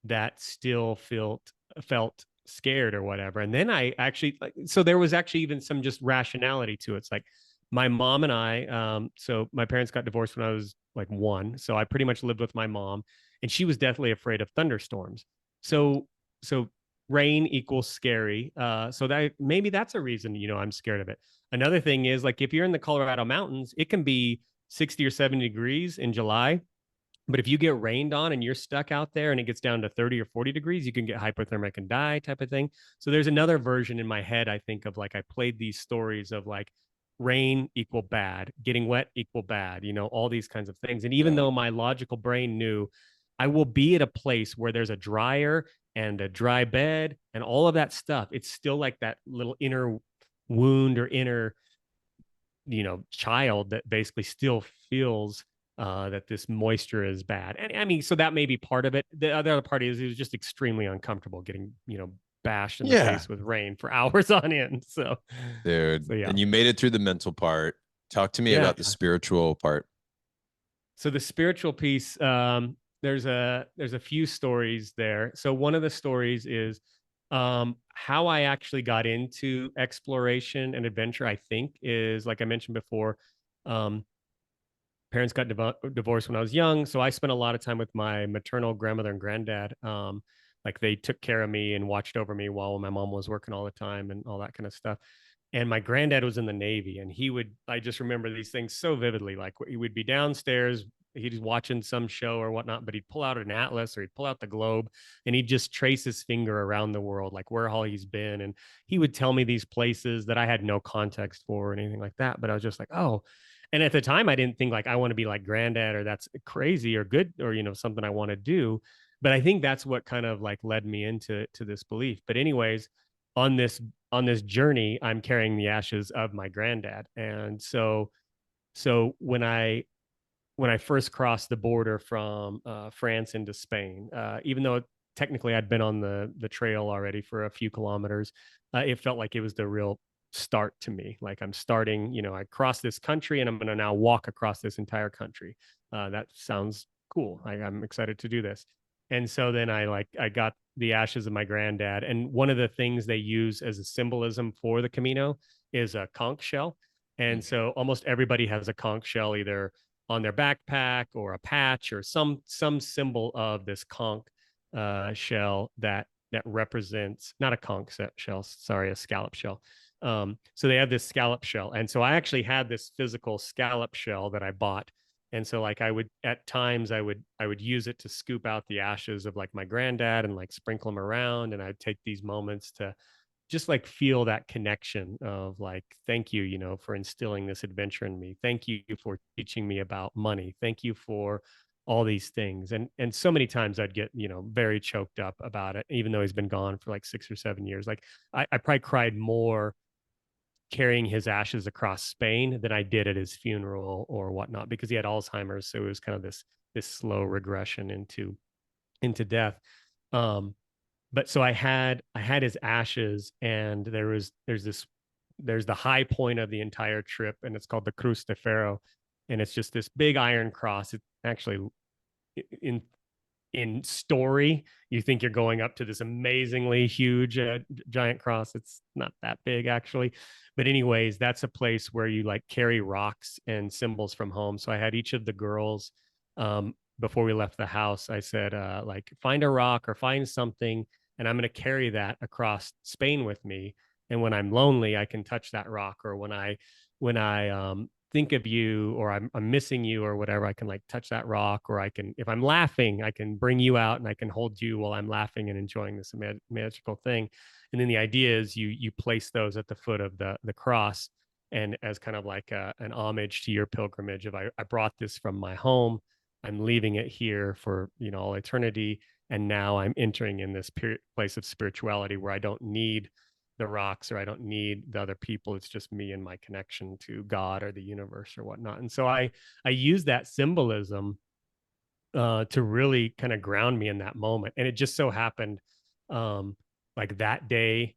that still felt scared or whatever. And then I actually so there was actually even some just rationality to it. It's like my mom and I, so my parents got divorced when I was like 1. So I pretty much lived with my mom, and she was deathly afraid of thunderstorms. So rain equals scary. So that maybe that's a reason, I'm scared of it. Another thing is like if you're in the Colorado mountains, it can be 60 or 70 degrees in July, but if you get rained on and you're stuck out there and it gets down to 30 or 40 degrees, you can get hypothermic and die type of thing. So there's another version in my head, I think, of like I played these stories of like rain equal bad, getting wet equal bad, all these kinds of things. And even Yeah. though my logical brain knew I will be at a place where there's a dryer and a dry bed and all of that stuff, it's still like that little inner wound or inner child that basically still feels that this moisture is bad. And I mean, so that may be part of it. The other part is it was just extremely uncomfortable getting, bashed in the Yeah. face with rain for hours on end. Dude. So yeah. And you made it through the mental part. Talk to me Yeah. about the spiritual part. So the spiritual piece, there's a few stories there. So one of the stories is how I actually got into exploration and adventure. I think is like I mentioned before. Um, Parents got divorced when I was young, so I spent a lot of time with my maternal grandmother and granddad. Like they took care of me and watched over me while my mom was working all the time and all that kind of stuff. And my granddad was in the Navy, and I just remember these things so vividly. Like he would be downstairs, he'd watching some show or whatnot, but he'd pull out an atlas or he'd pull out the globe and he'd just trace his finger around the world, like where all he's been. And he would tell me these places that I had no context for or anything like that. But I was just like, oh. And at the time, I didn't think like I want to be like granddad or that's crazy or good or, something I want to do. But I think that's what kind of like led me to this belief. But anyways, on this on this journey, I'm carrying the ashes of my granddad. And so when I first crossed the border from France into Spain, even though technically I'd been on the trail already for a few kilometers, it felt like it was the real start to me. Like I'm starting, I crossed this country and I'm going to now walk across this entire country. That sounds cool. I'm excited to do this. And so then I got the ashes of my granddad, and one of the things they use as a symbolism for the Camino is a conch shell. And Mhm. so almost everybody has a conch shell either on their backpack or a patch or some symbol of this conch shell that represents not a conch shell, sorry, a scallop shell. So they have this scallop shell, and so I actually had this physical scallop shell that I bought, and so like I would at times I would use it to scoop out the ashes of like my granddad and like sprinkle them around, and I'd take these moments to just like feel that connection of like thank you, for instilling this adventure in me, thank you for teaching me about money, thank you for all these things. And so many times I'd get very choked up about it, even though he's been gone for like 6 or 7 years. Like I probably cried more carrying his ashes across Spain than I did at his funeral or whatnot, because he had Alzheimer's, so it was kind of this slow regression into death. um but so I had his ashes, and there's the high point of the entire trip, and it's called the Cruz de Ferro, and it's just this big iron cross. It actually in in story, you think you're going up to this amazingly huge giant cross. It's not that big actually, but anyways, that's a place where you like carry rocks and symbols from home. So I had each of the girls, before we left the house, I said, like, find a rock or find something, and I'm going to carry that across Spain with me. And when I'm lonely, I can touch that rock, or when I think of you, or I'm missing you or whatever, I can like touch that rock, or I can, if I'm laughing, I can bring you out and I can hold you while I'm laughing and enjoying this magical thing. And then the idea is you place those at the foot of the cross, and as kind of like an homage to your pilgrimage of I brought this from my home, I'm leaving it here for all eternity, and now I'm entering in this place of spirituality where I don't need the rocks or I don't need the other people. It's just me and my connection to God or the universe or whatnot. And so I use that symbolism to really kind of ground me in that moment. And it just so happened, um, like that day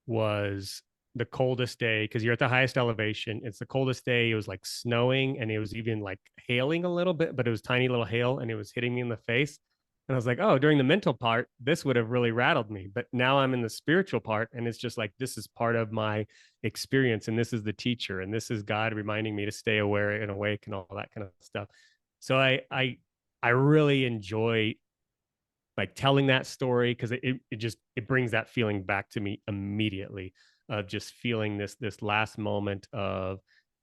was the coldest day because you're at the highest elevation. It's the coldest day. It was like snowing, and it was even like hailing a little bit, but it was tiny little hail and it was hitting me in the face. And I was like, oh, during the mental part, this would have really rattled me. But now I'm in the spiritual part, and it's just like, this is part of my experience. And this is the teacher. And this is God reminding me to stay aware and awake and all that kind of stuff. So I really enjoy like telling that story because it just it brings that feeling back to me immediately of just feeling this last moment of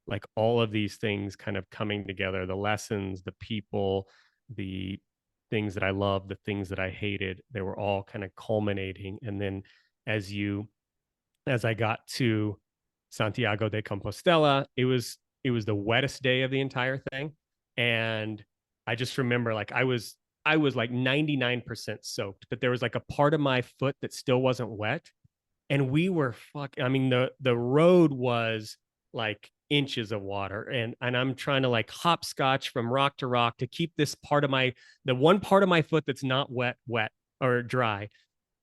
like all of these things kind of coming together, the lessons, the people, the things that I loved, the things that I hated, they were all kind of culminating. And then as you as I got to Santiago de Compostela, it was the wettest day of the entire thing. And I just remember like I was like 99% soaked, but there was like a part of my foot that still wasn't wet. And we were I mean, the road was like inches of water. And I'm trying to like hopscotch from rock to rock to keep this part of the one part of my foot that's not wet or dry.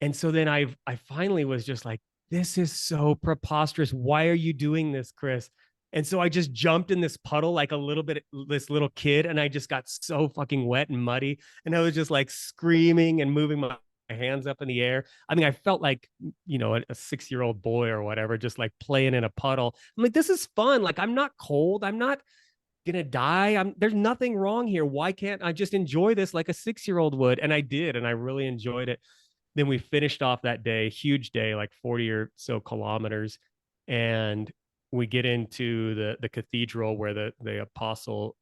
And so then I finally was just like, this is so preposterous. Why are you doing this, Chris? And so I just jumped in this puddle like a little bit, this little kid, and I just got so fucking wet and muddy. And I was just like screaming and moving my hands up in the air. I mean, I felt like, a 6-year-old boy or whatever, just like playing in a puddle. I'm like, this is fun. Like, I'm not cold. I'm not gonna die. There's nothing wrong here. Why can't I just enjoy this like a 6-year-old would? And I did, and I really enjoyed it. Then we finished off that day, huge day, like 40 or so kilometers. and we get into the cathedral where the apostle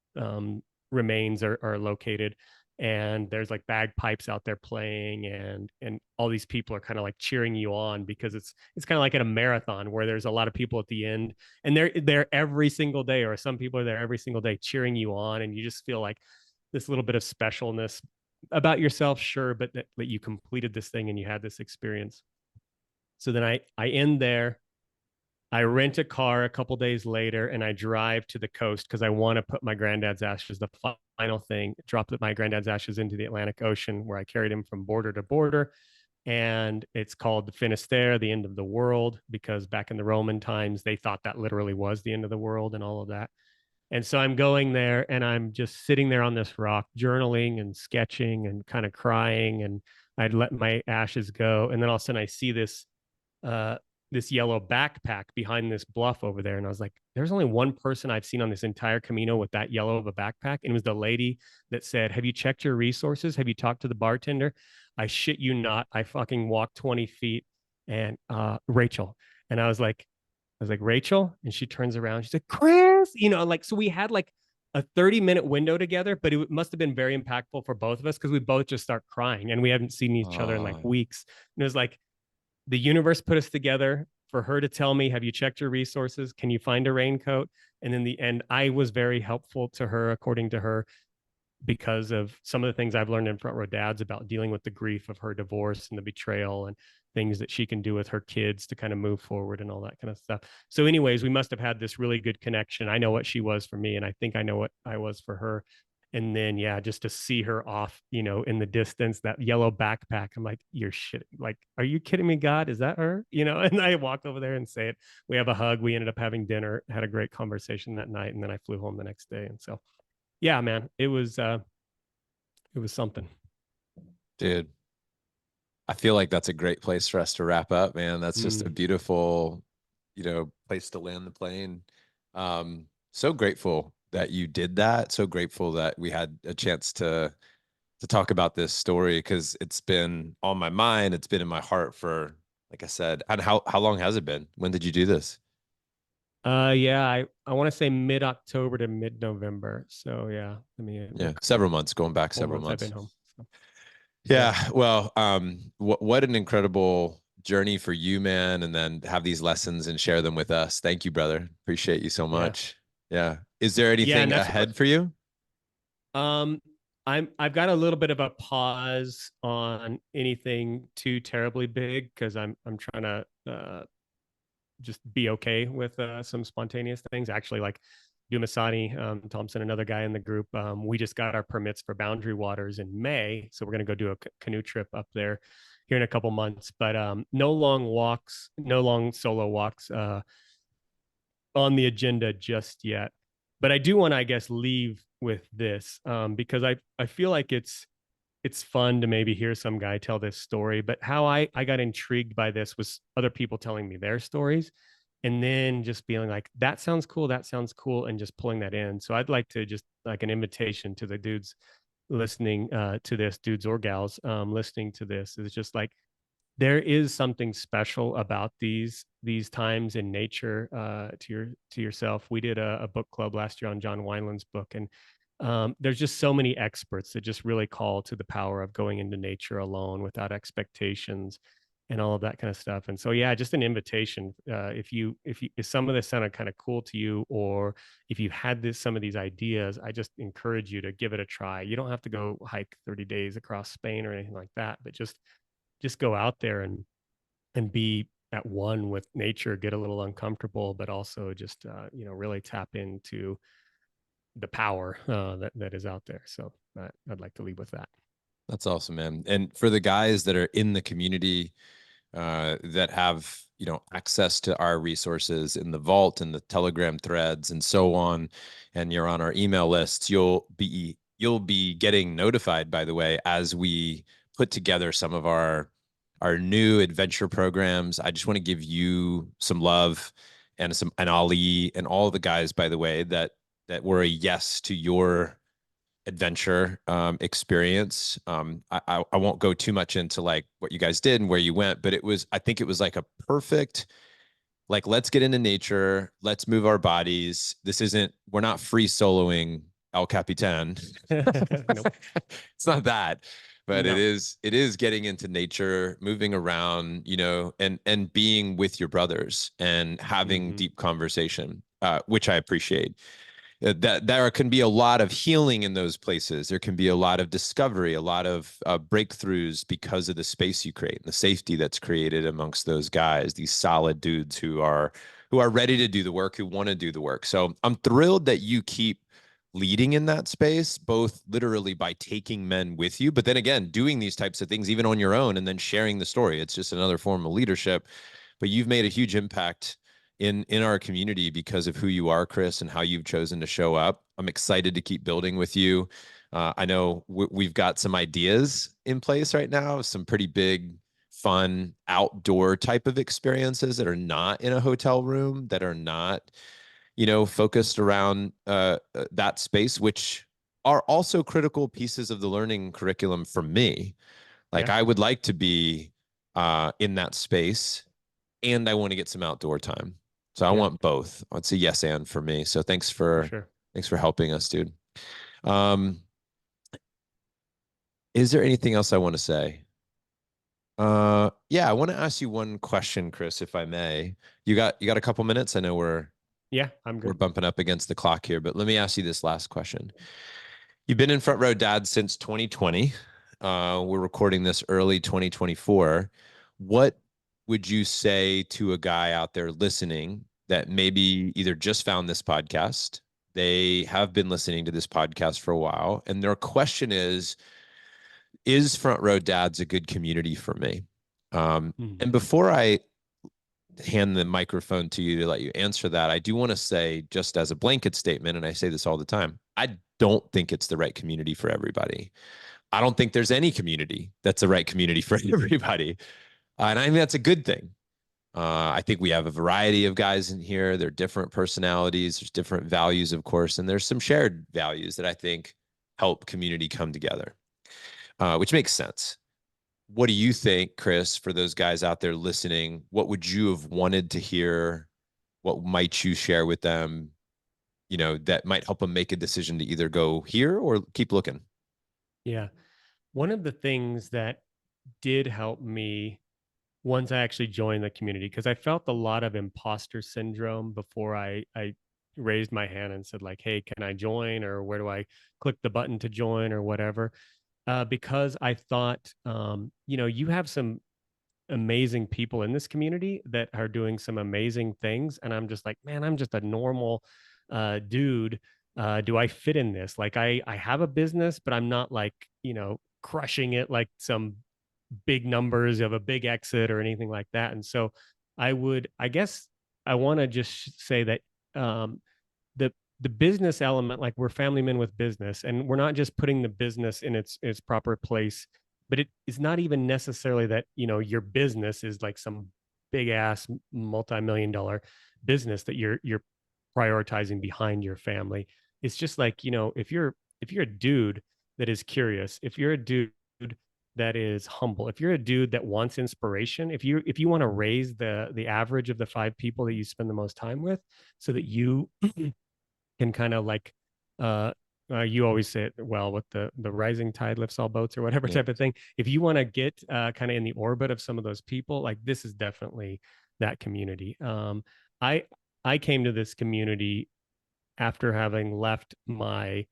remains are located, and there's like bagpipes out there playing, and all these people are kind of like cheering you on, because it's kind of like at a marathon where there's a lot of people at the end, and they're there every single day, or some people are there every single day cheering you on, and you just feel like this little bit of specialness about yourself, sure, but that you completed this thing and you had this experience. So then I end there. I rent a car a couple days later, and I drive to the coast because I want to put my granddad's ashes, the final thing, drop my granddad's ashes into the Atlantic Ocean, where I carried him from border to border. And it's called the Finisterre, the end of the world, because back in the Roman times, they thought that literally was the end of the world and all of that. And so I'm going there, and I'm just sitting there on this rock, journaling and sketching and kind of crying. And I'd let my ashes go. And then all of a sudden I see uh, this yellow backpack behind this bluff over there. And I was like, there's only one person I've seen on this entire Camino with that yellow of a backpack. And it was the lady that said, have you checked your resources? Have you talked to the bartender? I shit you not. I fucking walked 20 feet, and Rachel. And I was like, Rachel. And she turns around. She's like, Chris, like, so we had like a 30-minute window together, but it must have been very impactful for both of us because we both just start crying, and we haven't seen each other in like Oh, weeks. And it was like, the universe put us together for her to tell me, have you checked your resources? Can you find a raincoat? And in the end, I was very helpful to her, according to her, because of some of the things I've learned in Front Row Dads about dealing with the grief of her divorce and the betrayal, and things that she can do with her kids to kind of move forward and all that kind of stuff. So, anyways, we must have had this really good connection. I know what she was for me, and I think I know what I was for her. And then, yeah, just to see her off, in the distance, that yellow backpack, I'm like, you're shit. Like, are you kidding me, God? Is that her? And I walk over there and say it. We have a hug. We ended up having dinner, had a great conversation that night, and then I flew home the next day. And so, yeah, man, it was something. dude. I feel like that's a great place for us to wrap up, man. That's just a Mm. beautiful, place to land the plane. So grateful that you did that. So grateful that we had a chance to talk about this story because it's been on my mind. It's been in my heart for, like I said, and how long has it been? When did you do this? Yeah, I want to say mid-October to mid-November. So yeah, I mean, Yeah, several months, going back couple several months I've been months. home. So yeah. Yeah, well, what an incredible journey for you, man, and then have these lessons and share them with us. Thank you, brother. Appreciate you so Yeah. much. Yeah. Is there Yeah, and anything that's ahead for you? um I've got a little bit of a pause on anything too terribly big, because I'm trying to just be okay with some spontaneous things. Actually, like Dumasani Thompson, another guy in the group, we just got our permits for Boundary Waters in May, so we're going to go do a canoe trip up there here in a couple months. But no long walks, no long solo walks on the agenda just yet. But I do want to, I guess, leave with this, because I feel like it's fun to maybe hear some guy tell this story, but how I got intrigued by this was other people telling me their stories, and then just being like, that sounds cool, and just pulling that in. So I'd like to just, like, an invitation to the dudes listening to this, dudes or gals listening to this, is just like, there is something special about these times in nature. To yourself, we did a book club last year on John Wineland's book, and there's just so many experts that just really call to the power of going into nature alone without expectations and all of that kind of stuff. And so, yeah, just an invitation. If some of this sounded kind of cool to you, or if you had some of these ideas, I just encourage you to give it a try. You don't have to go hike 30 days across Spain or anything like that, but just go out there and be at one with nature, get a little uncomfortable, but also just really tap into the power that is out there. So I'd like to leave with that. That's awesome, man. And for the guys that are in the community that have access to our resources in the vault and the Telegram threads and so on, and you're on our email lists, you'll be getting notified, by the way, as we put together some of our new adventure programs. I just want to give you some love and Ali and all the guys, by the way, that were a yes to your adventure experience. I won't go too much into like what you guys did and where you went, but I think it was like a perfect Like, let's get into nature. Let's move our bodies. We're not free soloing El Capitan. Nope. It's not that, but No. it is getting into nature, moving around, and being with your brothers and having Hmm. deep conversation, which I appreciate. That there can be a lot of healing in those places. There can be a lot of discovery, a lot of breakthroughs because of the space you create and the safety that's created amongst those guys, these solid dudes who are ready to do the work, who want to do the work. So I'm thrilled that you keep leading in that space, both literally by taking men with you, but then again, doing these types of things even on your own and then sharing the story. It's just another form of leadership. But you've made a huge impact in our community because of who you are, Chris, and how you've chosen to show up. I'm excited to keep building with you. I know we've got some ideas in place right now, some pretty big, fun outdoor type of experiences that are not in a hotel room, that are not, focused around that space, which are also critical pieces of the learning curriculum for me. Like, Yeah, I would like to be in that space, and I want to get some outdoor time. So I yeah, want both. It's a yes and for me. So for sure. thanks for helping us, dude. Um, is there anything else I want to say? Yeah, I want to ask you one question, Chris, if I may. You got a couple minutes? I know Yeah, I'm we're good. bumping up against the clock here, but let me ask you this last question. You've been in Front Row Dad since 2020. We're recording this early 2024. What would you say to a guy out there listening that maybe either just found this podcast, they have been listening to this podcast for a while, and their question is Front Row Dads a good community for me? Mhm. And before I hand the microphone to you to let you answer that, I do want to say, just as a blanket statement, and I say this all the time, I don't think it's the right community for everybody. I don't think there's any community that's the right community for everybody. And I think that's a good thing. I think we have a variety of guys in here. They're different personalities. There's different values, of course, and there's some shared values that I think help community come together, which makes sense. What do you think, Chris, for those guys out there listening? What would you have wanted to hear? What might you share with them, that might help them make a decision to either go here or keep looking? Yeah. One of the things that did help me once I actually joined the community, because I felt a lot of imposter syndrome before I raised my hand and said like, "Hey, can I join?" or "Where do I click the button to join?" or whatever. Because I thought, you have some amazing people in this community that are doing some amazing things, and I'm just like, man, I'm just a normal dude. Do I fit in this? Like, I have a business, but I'm not like, crushing it like some big numbers of a big exit or anything like that. And so I guess I want to just say that um the the business element, like, we're family men with business, and we're not just putting the business in its proper place, but it is not even necessarily that, your business is like some big ass multi-million dollar business that you're prioritizing behind your family. It's just like, if you're a dude that is curious, if you're a dude that is humble, if you're a dude that wants inspiration, if you want to raise the average of the five people that you spend the most time with, so that you can kind of like, uh you always say it well, with the rising tide lifts all boats or whatever Yeah. type of thing. If you want to get kind of in the orbit of some of those people, like, this is definitely that community. I came to this community after having left my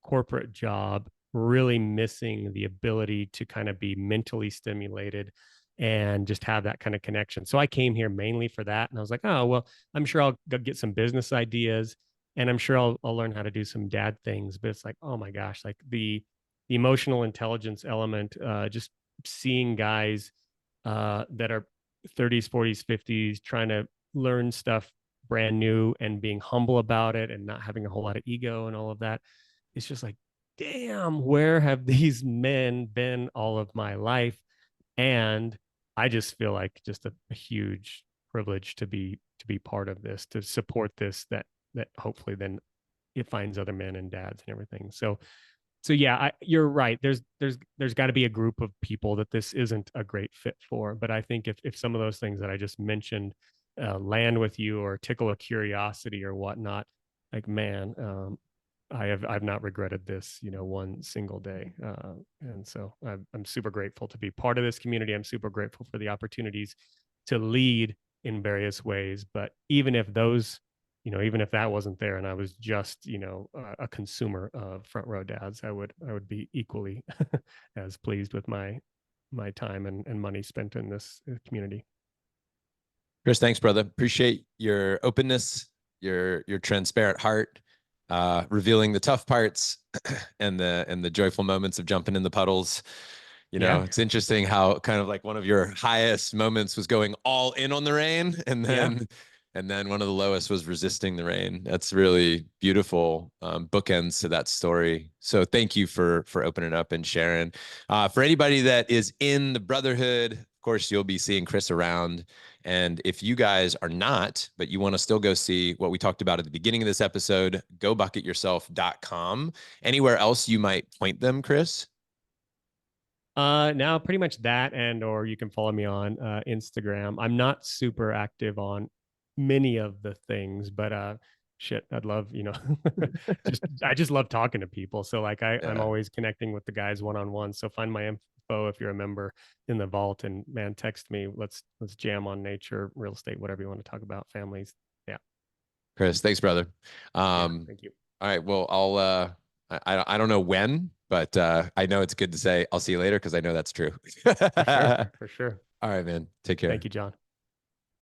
corporate job, really missing the ability to kind of be mentally stimulated and just have that kind of connection. So I came here mainly for that. And I was like, oh, well, I'm sure I'll go get some business ideas, and I'm sure I'll learn how to do some dad things. But it's like, oh my gosh, like the emotional intelligence element, just seeing guys that are 30s, 40s, 50s trying to learn stuff brand new and being humble about it and not having a whole lot of ego and all of that. It's just like, damn, where have these men been all of my life? And I just feel like just a huge privilege to be part of this, to support this, that hopefully then it finds other men and dads and everything. So yeah, you're right. There's got to be a group of people that this isn't a great fit for. But I think if some of those things that I just mentioned land with you or tickle a curiosity or whatnot, like man, I've not regretted this, one single day. And so I'm super grateful to be part of this community. I'm super grateful for the opportunities to lead in various ways. But even if those, even if that wasn't there and I was just, a consumer of Front Row Dads, I would be equally as pleased with my time and money spent in this community. Chris, thanks, brother. Appreciate your openness, your transparent heart, revealing the tough parts and the joyful moments of jumping in the puddles. Yeah. It's interesting how kind of like one of your highest moments was going all in on the rain, and Yeah. then one of the lowest was resisting the rain. That's really beautiful, bookends to that story. So thank you for opening up and sharing. For anybody that is in the brotherhood, of course, you'll be seeing Chris around. And if you guys are not, but you want to still go see what we talked about at the beginning of this episode, gobucketyourself.com. Anywhere else you might point them, Chris? Now pretty much that, and or you can follow me on Instagram. I'm not super active on many of the things, but shit, I'd love, just I just love talking to people. So like I'm Yeah. always connecting with the guys one on one. So find my info if you're a member in the vault, and man, text me. Let's jam on nature, real estate, whatever you want to talk about, families. Yeah, Chris, thanks, brother. yeah, Um, thank you. all right. Well, I don't know when, but I know it's good to say I'll see you later because I know that's true. For sure, All for sure. right, man. Take care. Thank you, John.